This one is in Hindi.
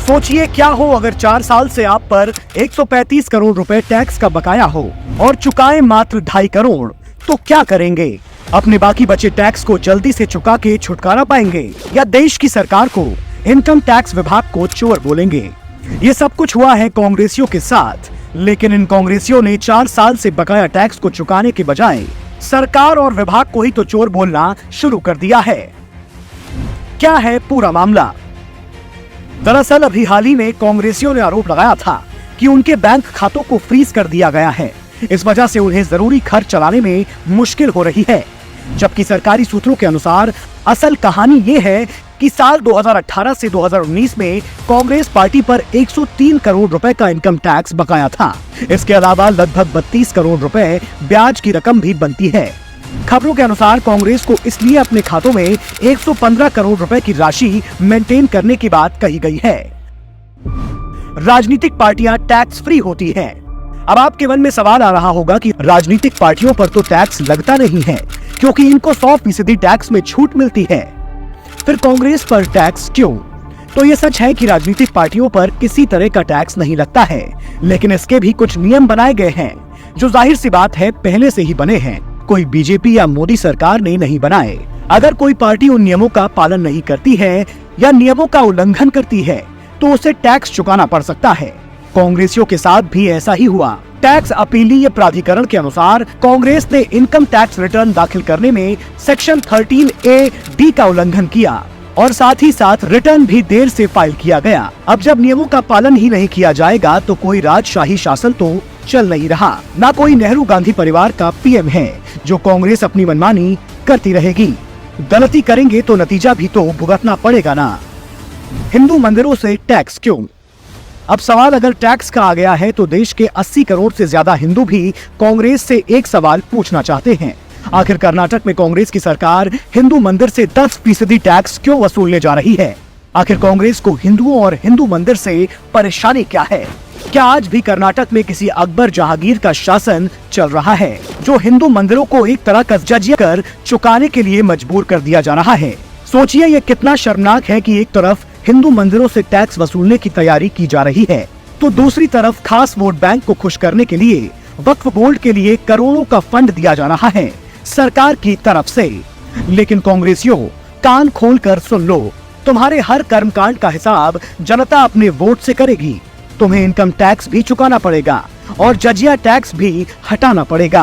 सोचिए क्या हो अगर 4 साल से आप पर 135 करोड़ रुपए टैक्स का बकाया हो और चुकाए मात्र 2.5 करोड़, तो क्या करेंगे? अपने बाकी बचे टैक्स को जल्दी से चुका के छुटकारा पाएंगे या देश की सरकार को, इनकम टैक्स विभाग को चोर बोलेंगे? ये सब कुछ हुआ है कांग्रेसियों के साथ, लेकिन इन कांग्रेसियों ने 4 साल से बकाया टैक्स को चुकाने के बजाय सरकार और विभाग को ही तो चोर बोलना शुरू कर दिया है। क्या है पूरा मामला? दरअसल अभी हाल ही में कांग्रेसियों ने आरोप लगाया था कि उनके बैंक खातों को फ्रीज कर दिया गया है। इस वजह से उन्हें जरूरी खर्च चलाने में मुश्किल हो रही है। जबकि सरकारी सूत्रों के अनुसार असल कहानी ये है कि साल 2018 से 2019 में कांग्रेस पार्टी पर 103 करोड़ रुपए का इनकम टैक्स बकाया था। इसके अलावा लगभग 32 करोड़ रुपए ब्याज की रकम भी बनती है। खबरों के अनुसार कांग्रेस को इसलिए अपने खातों में 115 करोड़ रुपए की राशि मेंटेन करने की बात कही गई है। राजनीतिक पार्टियां टैक्स फ्री होती हैं। अब आपके मन में सवाल आ रहा होगा कि राजनीतिक पार्टियों पर तो टैक्स लगता नहीं है, क्योंकि इनको 100% टैक्स में छूट मिलती है। फिर कांग्रेस पर टैक्स क्यों? तो ये सच है कि राजनीतिक पार्टियों पर किसी तरह का टैक्स नहीं लगता है, लेकिन इसके भी कुछ नियम बनाए गए हैं, जो जाहिर सी बात है पहले से ही बने हैं। कोई बीजेपी या मोदी सरकार ने नहीं बनाए। अगर कोई पार्टी उन नियमों का पालन नहीं करती है या नियमों का उल्लंघन करती है, तो उसे टैक्स चुकाना पड़ सकता है। कांग्रेसियों के साथ भी ऐसा ही हुआ। टैक्स अपीलीय प्राधिकरण के अनुसार कांग्रेस ने इनकम टैक्स रिटर्न दाखिल करने में सेक्शन 13A(D) का उल्लंघन किया और साथ ही साथ रिटर्न भी देर से फाइल किया गया। अब जब नियमों का पालन ही नहीं किया जाएगा, तो कोई राजशाही शासन तो चल नहीं रहा। ना कोई नेहरू गांधी परिवार का पीएम है, जो कांग्रेस अपनी मनमानी करती रहेगी। गलती करेंगे तो नतीजा भी तो भुगतना पड़ेगा ना। हिंदू मंदिरों से टैक्स क्यों? अब सवाल अगर टैक्स का आ गया है, तो देश के 80 करोड़ से ज्यादा हिंदू भी कांग्रेस से एक सवाल पूछना चाहते हैं। आखिर कर्नाटक में कांग्रेस की सरकार हिंदू मंदिर से 10% टैक्स क्यों वसूलने जा रही है? आखिर कांग्रेस को हिंदुओं और हिंदू मंदिर से परेशानी क्या है? क्या आज भी कर्नाटक में किसी अकबर जहांगीर का शासन चल रहा है, जो हिंदू मंदिरों को एक तरह का जजिया कर चुकाने के लिए मजबूर कर दिया जा रहा है? सोचिए ये कितना शर्मनाक है कि एक तरफ हिंदू मंदिरों से टैक्स वसूलने की तैयारी की जा रही है, तो दूसरी तरफ खास वोट बैंक को खुश करने के लिए वक्फ बोर्ड के लिए करोड़ों का फंड दिया जा रहा है सरकार की तरफ से। लेकिन कांग्रेसियों, कान खोलकर सुन लो, तुम्हारे हर कर्मकांड का हिसाब जनता अपने वोट से करेगी। तुम्हें इनकम टैक्स भी चुकाना पड़ेगा और जजिया टैक्स भी हटाना पड़ेगा।